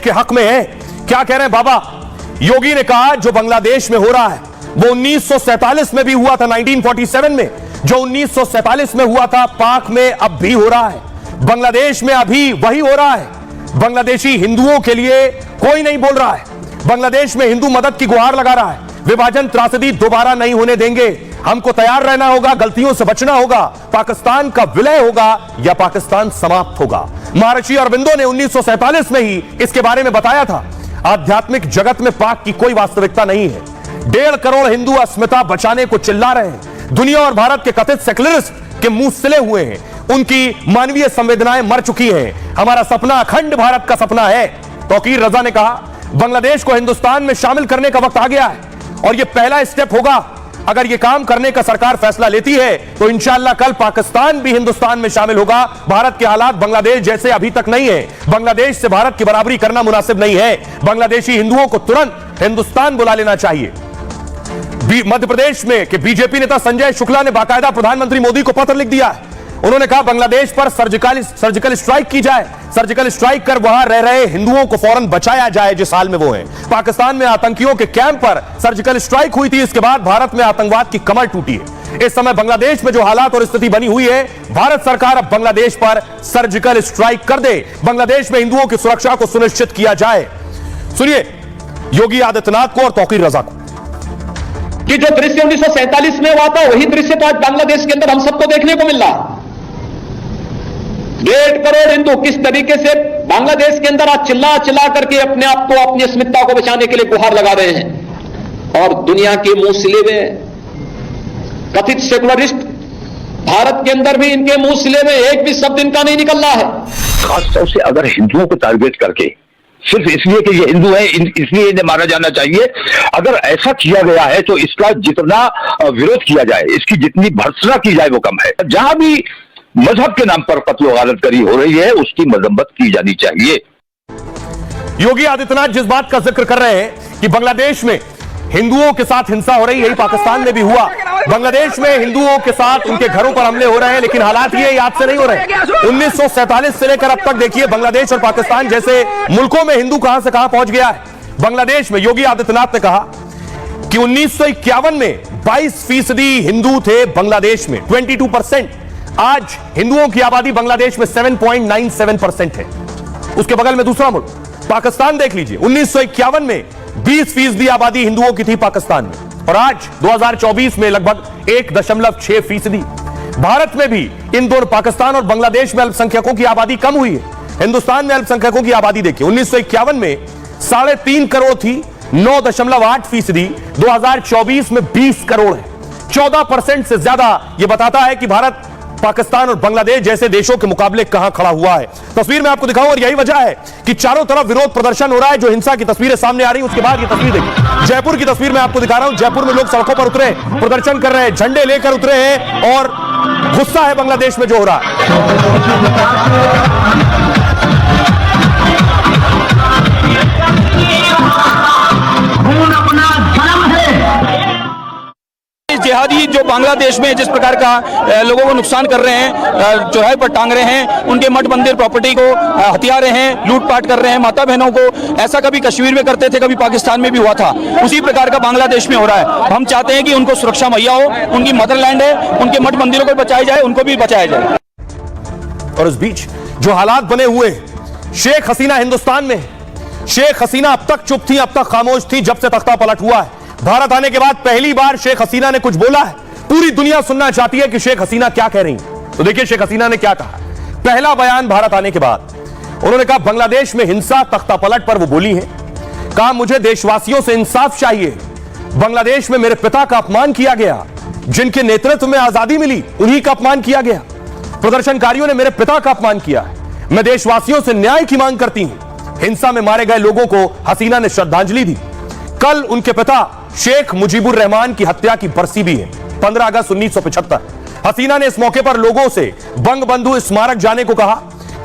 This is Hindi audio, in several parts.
के हक में है। क्या कह रहे हैं बाबा योगी ने कहा जो बांग्लादेश में हो रहा है वो 1947 में भी हुआ था, 1947 में जो 1947 में हुआ था पाक में अब भी हो रहा है, बांग्लादेश में अभी वही हो रहा है। बांग्लादेशी हिंदुओं के लिए कोई नहीं बोल रहा है, बांग्लादेश में हिंदू मदद की गुहार लगा रहा है। विभाजन त्रासदी दोबारा नहीं होने देंगे, हमको तैयार रहना होगा, गलतियों से बचना होगा, पाकिस्तान का विलय होगा या पाकिस्तान समाप्त होगा। महर्षि अरबिंदो ने 1947 में ही इसके बारे में बताया था। आध्यात्मिक जगत में पाक की कोई वास्तविकता नहीं है। 1.5 करोड़ हिंदू अस्मिता बचाने को चिल्ला रहे हैं। दुनिया और भारत के कथित सेक्युलरिस्ट के मुंह सिले हुए हैं, उनकी मानवीय संवेदनाएं मर चुकी हैं। हमारा सपना अखंड भारत का सपना है। तौकीर रजा ने कहा बांग्लादेश को हिंदुस्तान में शामिल करने का वक्त आ गया है और यह पहला स्टेप होगा। अगर यह काम करने का सरकार फैसला लेती है तो इंशाअल्लाह कल पाकिस्तान भी हिंदुस्तान में शामिल होगा। भारत के हालात बांग्लादेश जैसे अभी तक नहीं है। बांग्लादेश से भारत की बराबरी करना मुनासिब नहीं है। बांग्लादेशी हिंदुओं को तुरंत हिंदुस्तान बुला लेना चाहिए। मध्य प्रदेश में के बीजेपी नेता संजय शुक्ला ने बाकायदा प्रधानमंत्री मोदी को पत्र लिख दिया है। उन्होंने कहा बांग्लादेश पर सर्जिकल स्ट्राइक की जाए, सर्जिकल स्ट्राइक कर वहां रह रहे हिंदुओं को फौरन बचाया जाए जिस हाल में वो हैं। पाकिस्तान में आतंकियों के कैंप पर सर्जिकल स्ट्राइक हुई थी, इसके बाद भारत में आतंकवाद की कमर टूटी है। इस समय बांग्लादेश में जो हालात और स्थिति बनी हुई है, भारत सरकार अब बांग्लादेश पर सर्जिकल स्ट्राइक कर दे, बांग्लादेश में हिंदुओं की सुरक्षा को सुनिश्चित किया जाए। सुनिए योगी आदित्यनाथ को और तौकीर रजा को। कि जो दृश्य 1947 में हुआ था वही दृश्य तो आज बांग्लादेश के अंदर हम सबको देखने को मिल रहा। 1.5 करोड़ हिंदू किस तरीके से बांग्लादेश के अंदर आज चिल्ला चिल्ला करके अपने आप को, अपनी अस्मिता को बचाने के लिए गुहार लगा रहे हैं। और दुनिया के मुंह सिले में कथित सेकुलरिस्ट भारत के अंदर भी इनके मुंह सिले में एक भी शब्द इनका नहीं निकल रहा है। खासतौर से अगर हिंदुओं को टारगेट करके सिर्फ इसलिए कि ये हिंदू है इसलिए इन्हें मारा जाना चाहिए, अगर ऐसा किया गया है तो इसका जितना विरोध किया जाए, इसकी जितनी भर्त्सना की जाए वो कम है। जहां भी मजहब के नाम पर कत्ल गारत करी हो रही है उसकी मजम्मत की जानी चाहिए। योगी आदित्यनाथ जिस बात का जिक्र कर रहे हैं कि बांग्लादेश में हिंदुओं के साथ हिंसा हो रही है, यही पाकिस्तान में भी हुआ। बांग्लादेश में हिंदुओं के साथ उनके घरों पर हमले हो रहे हैं, लेकिन हालात ये याद से नहीं हो रहे। 1947 से लेकर अब तक देखिए बांग्लादेश और पाकिस्तान जैसे मुल्कों में हिंदू कहां से कहां पहुंच गया है। बांग्लादेश में योगी आदित्यनाथ ने कहा कि 1951 में 22% हिंदू थे बांग्लादेश में, 22%। आज हिंदुओं की आबादी बांग्लादेश में 7.97% है। उसके बगल में दूसरा मुल्क पाकिस्तान देख लीजिए, 1951 में 20% आबादी हिंदुओं की थी पाकिस्तान में और आज 2024 में लगभग 1.6%। भारत में भी इन दोनों पाकिस्तान और बांग्लादेश में अल्पसंख्यकों की आबादी कम हुई है। हिंदुस्तान में अल्पसंख्यकों की आबादी देखिए 1951 में 3.5 करोड़ थी, 9.8%। 2024 में 20 करोड़ है, 14% से ज्यादा। यह बताता है कि भारत पाकिस्तान और बांग्लादेश जैसे देशों के मुकाबले कहां खड़ा हुआ है। तस्वीर में आपको दिखाऊं और यही वजह है कि चारों तरफ विरोध प्रदर्शन हो रहा है। जो हिंसा की तस्वीरें सामने आ रही हैं उसके बाद ये तस्वीर देखिए, जयपुर की तस्वीर में आपको दिखा रहा हूं। जयपुर में लोग सड़कों पर उतरे, प्रदर्शन कर रहे हैं, झंडे लेकर उतरे हैं और गुस्सा है बांग्लादेश में जो हो रहा है। जिहादी जो बांग्लादेश में जिस प्रकार का लोगों को नुकसान कर रहे हैं, चौराहे पर टांग रहे हैं, उनके मठ मंदिर प्रॉपर्टी को हथिया रहे हैं, लूटपाट कर रहे हैं माता बहनों को। ऐसा कभी कश्मीर में करते थे, कभी पाकिस्तान में भी हुआ था, उसी प्रकार का बांग्लादेश में हो रहा है। हम चाहते हैं कि उनको सुरक्षा मुहैया हो, उनकी मदरलैंड है, उनके मठ मंदिरों को बचाया जाए, उनको भी बचाया जाए। और इस बीच जो हालात बने हुए, शेख हसीना हिंदुस्तान में, शेख हसीना अब तक चुप थी, अब तक खामोश थी जब से तख्ता पलट हुआ है। भारत आने के बाद पहली बार शेख हसीना ने कुछ बोला है। पूरी दुनिया सुनना चाहती है कि शेख हसीना क्या कह रही हैं। तो देखिए शेख हसीना ने क्या कहा। पहला बयान भारत आने के बाद उन्होंने कहा बांग्लादेश में हिंसा तख्ता पलट पर वो बोली है। कहा मुझे देशवासियों से इंसाफ चाहिए। बांग्लादेश में मेरे पिता का अपमान किया गया, जिनके नेतृत्व में आजादी मिली उन्हीं का अपमान किया गया। प्रदर्शनकारियों ने मेरे पिता का अपमान किया है। मैं देशवासियों से न्याय की मांग करती हूं। हिंसा में मारे गए लोगों को हसीना ने श्रद्धांजलि दी। कल उनके पिता शेख मुजीबुर रहमान की हत्या की बरसी भी है, 15 अगस्त 1975। हसीना ने इस मौके पर लोगों से बंगबंधु स्मारक जाने को कहा।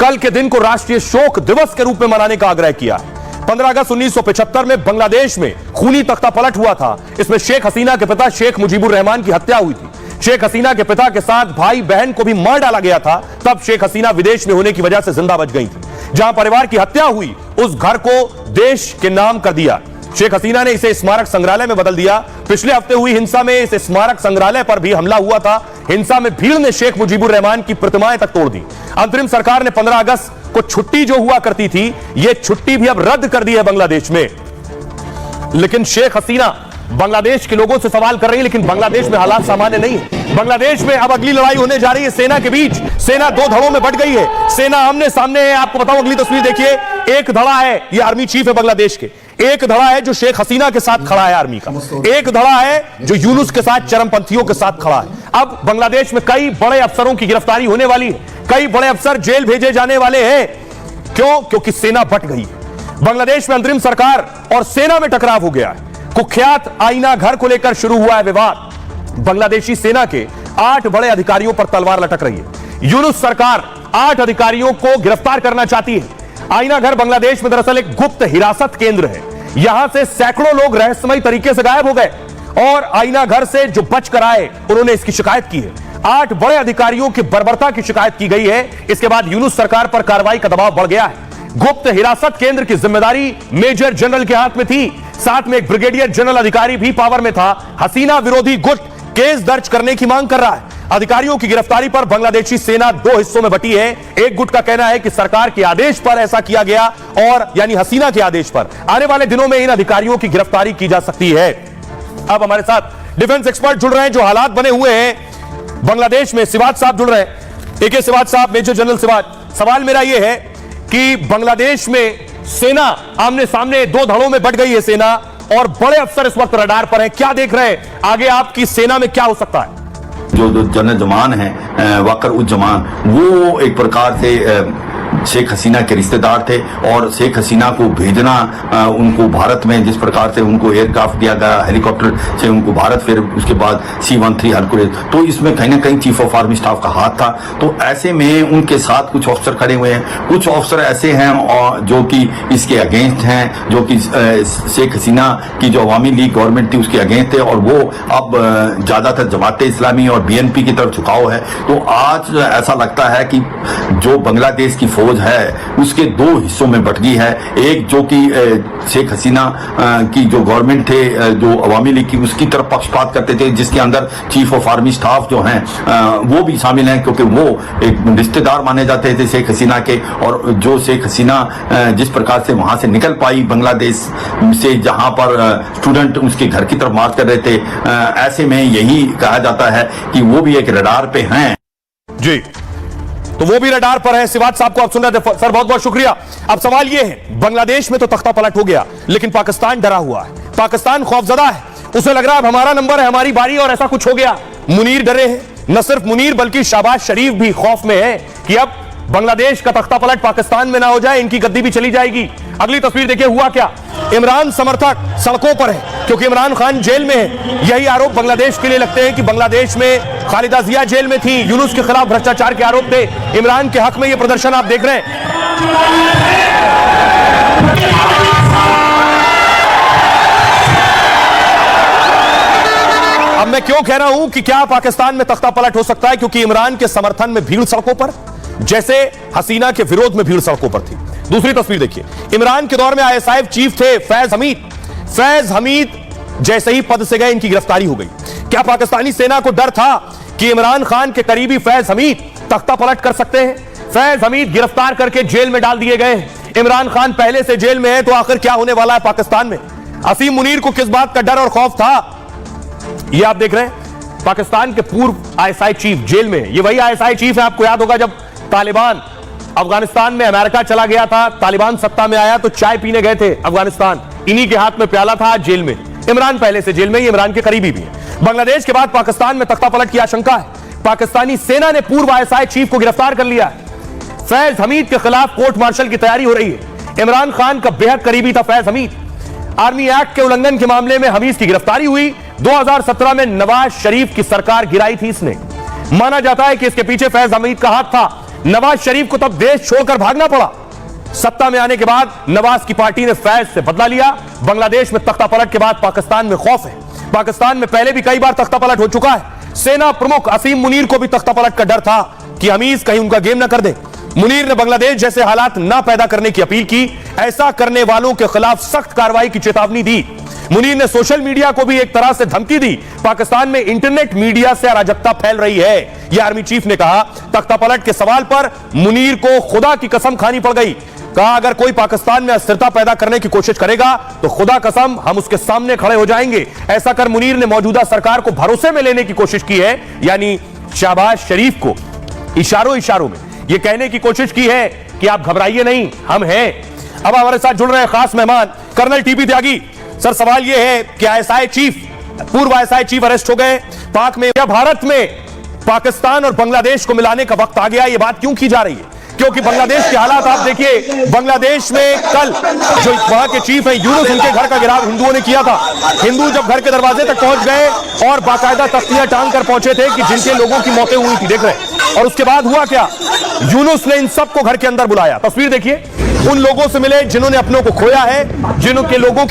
कल के दिन को राष्ट्रीय शोक दिवस के रूप में मनाने का आग्रह किया। 15 अगस्त 1975 में बांग्लादेश में खूनी तख्ता पलट हुआ था। इसमें शेख हसीना के पिता शेख मुजीबुर रहमान की हत्या हुई थी। शेख हसीना के पिता के साथ भाई बहन को भी मार डाला गया था। तब शेख हसीना विदेश में होने की वजह से जिंदा बच गई थी। जहां परिवार की हत्या हुई उस घर को देश के नाम कर दिया। शेख हसीना ने इसे स्मारक संग्रहालय में बदल दिया। पिछले हफ्ते हुई हिंसा में इस स्मारक संग्रहालय पर भी हमला हुआ था। हिंसा में भीड़ ने शेख मुजीबुर रहमान की प्रतिमाएं तक तोड़ दी। अंतरिम सरकार ने 15 अगस्त को छुट्टी जो हुआ करती थी, यह छुट्टी भी अब रद्द कर दी है बांग्लादेश में। लेकिन शेख हसीना बांग्लादेश के लोगों से सवाल कर रही है, लेकिन बांग्लादेश में हालात सामान्य नहीं है। बांग्लादेश में अब अगली लड़ाई होने जा रही है सेना के बीच। सेना दो धड़ों में बट गई है। सेना आमने सामने है। आपको बताऊं, अगली तस्वीर देखिए। एक धड़ा है, ये आर्मी चीफ है बांग्लादेश के। एक धड़ा है जो शेख हसीना के साथ खड़ा है आर्मी का। एक धड़ा है जो यूनुस के साथ, चरमपंथियों के साथ खड़ा है। अब बांग्लादेश में कई बड़े अफसरों की गिरफ्तारी होने वाली है। कई बड़े अफसर जेल भेजे जाने वाले हैं। क्यों? क्योंकि सेना बट गई है। बांग्लादेश में अंतरिम सरकार और सेना में टकराव हो गया है। कुख्यात आईना घर को लेकर शुरू हुआ है विवाद। बांग्लादेशी सेना के 8 बड़े अधिकारियों पर तलवार लटक रही है। यूनुस सरकार 8 अधिकारियों को गिरफ्तार करना चाहती है। आईना घर बांग्लादेश में दरअसल एक गुप्त हिरासत केंद्र है। यहां से सैकड़ों लोग रहस्यमयी तरीके से गायब हो गए और आईना घर से जो बच कर आए उन्होंने इसकी शिकायत की है। 8 बड़े अधिकारियों की बर्बरता की शिकायत की गई है। इसके बाद यूनुस सरकार पर कार्रवाई का दबाव बढ़ गया है। गुप्त हिरासत केंद्र की जिम्मेदारी मेजर जनरल के हाथ में थी। साथ में एक ब्रिगेडियर जनरल अधिकारी भी पावर में था। हसीना विरोधी गुट केस दर्ज करने की मांग कर रहा है। अधिकारियों की गिरफ्तारी पर बांग्लादेशी सेना 2 हिस्सों में बटी है। एक गुट का कहना है कि सरकार के आदेश पर ऐसा किया गया, और यानी हसीना के आदेश पर आने वाले दिनों में इन अधिकारियों की गिरफ्तारी की जा सकती है। अब हमारे साथ डिफेंस एक्सपर्ट जुड़ रहे हैं। जो हालात बने हुए हैं बांग्लादेश में, सिवाज साहब जुड़ रहे हैं। AK सिवाज साहब, मेजर जनरल सिवाज, सवाल मेरा यह है कि बांग्लादेश में सेना आमने सामने 2 धड़ों में बट गई है सेना, और बड़े अफसर इस वक्त रडार पर हैं। क्या देख रहे हैं आगे आपकी सेना में क्या हो सकता है? जो जनरल जमान है वकर उज जमान, वो एक प्रकार से शेख हसीना के रिश्तेदार थे, और शेख हसीना को भेजना उनको भारत में जिस प्रकार से उनको एयरक्राफ्ट दिया गया, हेलीकॉप्टर से उनको भारत, फिर उसके बाद C-13 हरकुलेस, तो इसमें कहीं ना कहीं चीफ ऑफ आर्मी स्टाफ का हाथ था। तो ऐसे में उनके साथ कुछ ऑफिसर खड़े हुए हैं। कुछ ऑफिसर ऐसे हैं और जो कि इसके अगेंस्ट हैं, जो कि शेख हसीना की जो अवामी लीग गवर्नमेंट थी उसके अगेंस्ट थे, और वो अब ज्यादातर जमात इस्लामी और BNP की तरफ झुकाव है। तो आज ऐसा लगता है कि जो बांग्लादेश की फौज है उसके 2 हिस्सों में बट गई है। एक जो कि शेख हसीना की जो गवर्नमेंट थे, जो अवामी लीग की, उसकी तरफ पक्षपात करते थे, जिसके अंदर चीफ ऑफ आर्मी स्टाफ जो हैं वो भी शामिल हैं, क्योंकि वो एक रिश्तेदार माने जाते थे शेख हसीना के। और जो शेख हसीना जिस प्रकार से वहां से निकल पाई बांग्लादेश से, जहां पर स्टूडेंट उसके घर की तरफ मार्च कर रहे थे, ऐसे में यही कहा जाता है कि वो भी एक रडार पे हैं। जी, तो वो भी रडार पर है। सिवाज साहब को आप सुन रहे थे सर, बहुत बहुत शुक्रिया। अब सवाल ये है, बांग्लादेश में तो तख्ता पलट हो गया, लेकिन पाकिस्तान डरा हुआ है। पाकिस्तान खौफजदा है। उसे लग रहा है अब हमारा नंबर है, हमारी बारी, और ऐसा कुछ हो गया। मुनीर डरे हैं। न सिर्फ मुनीर बल्कि शहबाज शरीफ भी खौफ में है कि अब बांग्लादेश का तख्ता पलट पाकिस्तान में ना हो जाए, इनकी गद्दी भी चली जाएगी। अगली तस्वीर देखिए, हुआ क्या? इमरान समर्थक सड़कों पर है क्योंकि इमरान खान जेल में है। यही आरोप बांग्लादेश के लिए लगते हैं कि बांग्लादेश में खालिदा जिया जेल में थी, यूनुस के खिलाफ भ्रष्टाचार के आरोप थे। इमरान के हक में यह प्रदर्शन आप देख रहे हैं। अब मैं क्यों कह रहा हूं कि क्या पाकिस्तान में तख्ता पलट हो सकता है? क्योंकि इमरान के समर्थन में भीड़ सड़कों पर, जैसे हसीना के विरोध में भीड़ सड़कों पर थी। दूसरी तस्वीर देखिए, इमरान के दौर में ISIF चीफ थे फैज हमीद। फैज हमीद जैसे ही पद से गए, इनकी गिरफ्तारी हो गई। क्या पाकिस्तानी सेना को डर था कि इमरान खान के करीबी फैज हमीद तख्ता पलट कर सकते हैं? फैज हमीद गिरफ्तार करके जेल में डाल दिए गए। इमरान खान पहले से जेल में है, तो आखिर क्या होने वाला है पाकिस्तान में? असीम मुनीर को किस बात का डर और खौफ था? यह आप देख रहे हैं, पाकिस्तान के पूर्व ISI चीफ जेल में। ये वही ISI चीफ है, आपको याद होगा जब तालिबान अफगानिस्तान में अमेरिका चला गया था, तालिबान सत्ता में आया तो चाय पीने गए थे अफगानिस्तान, इन्हीं के हाथ में प्याला था, जेल में। इमरान पहले से जेल में, इमरान के करीबी भी है। बांग्लादेश के बाद पाकिस्तान में तख्ता पलट की आशंका है। पाकिस्तानी सेना ने पूर्व ISI चीफ को गिरफ्तार कर लिया है। फैज हमीद के खिलाफ कोर्ट मार्शल की तैयारी हो रही है। इमरान खान का बेहद करीबी था फैज हमीद। आर्मी एक्ट के उल्लंघन के मामले में हमीद की गिरफ्तारी हुई। 2017 में नवाज शरीफ की सरकार गिराई थी इसने। माना जाता है कि इसके पीछे फैज हमीद का हाथ था। नवाज शरीफ को तब देश छोड़कर भागना पड़ा। सत्ता में आने के बाद नवाज की पार्टी ने फैज से बदला लिया। बांग्लादेश में तख्ता पलट के बाद पाकिस्तान में खौफ है। पाकिस्तान में पहले भी कई बार तख्ता पलट हो चुका है। सेना प्रमुख असीम मुनीर को भी तख्ता पलट का डर था कि हमीद कहीं उनका गेम ना कर दे। मुनीर ने बांग्लादेश जैसे हालात ना पैदा करने की अपील की, ऐसा करने वालों के खिलाफ सख्त कार्रवाई की चेतावनी दी। मुनीर ने सोशल मीडिया को भी एक तरह से धमकी दी। पाकिस्तान में इंटरनेट मीडिया से अराजकता फैल रही है, यह आर्मी चीफ ने कहा। तख्तापलट के सवाल पर मुनीर को खुदा की कसम खानी पड़ गई। कहा, अगर कोई पाकिस्तान में अस्थिरता पैदा करने की कोशिश करेगा तो खुदा कसम हम उसके सामने खड़े हो जाएंगे। ऐसा कर मुनीर ने मौजूदा सरकार को भरोसे में लेने की कोशिश की है, यानी शहबाज शरीफ को इशारों में यह कहने की कोशिश की है कि आप घबराइए नहीं, हम हैं। अब हमारे साथ जुड़ रहे हैं खास मेहमान कर्नल टीपी त्यागी। सर, सवाल यह है कि आईएसआई चीफ, पूर्व आईएसआई चीफ अरेस्ट हो गए पाक में। क्या भारत में पाकिस्तान और बांग्लादेश को मिलाने का वक्त आ गया? यह बात क्यों की जा रही है? क्योंकि बांग्लादेश के हालात आप देखिए, बांग्लादेश में कल जो वहां के चीफ हैं यूनुस, उनके घर का घेराव हिंदुओं ने किया था। हिंदू जब घर के दरवाजे तक पहुंच गए और बाकायदा तख्तियां टांग कर पहुंचे थे कि जिनके लोगों की मौतें हुई थी, देख रहे। और उसके बाद हुआ क्या? यूनुस ने इन सबको घर के अंदर बुलाया। तस्वीर देखिए, उन लोगों से मिले जिन्होंने अपनों को खोया है, जिनके लोगों की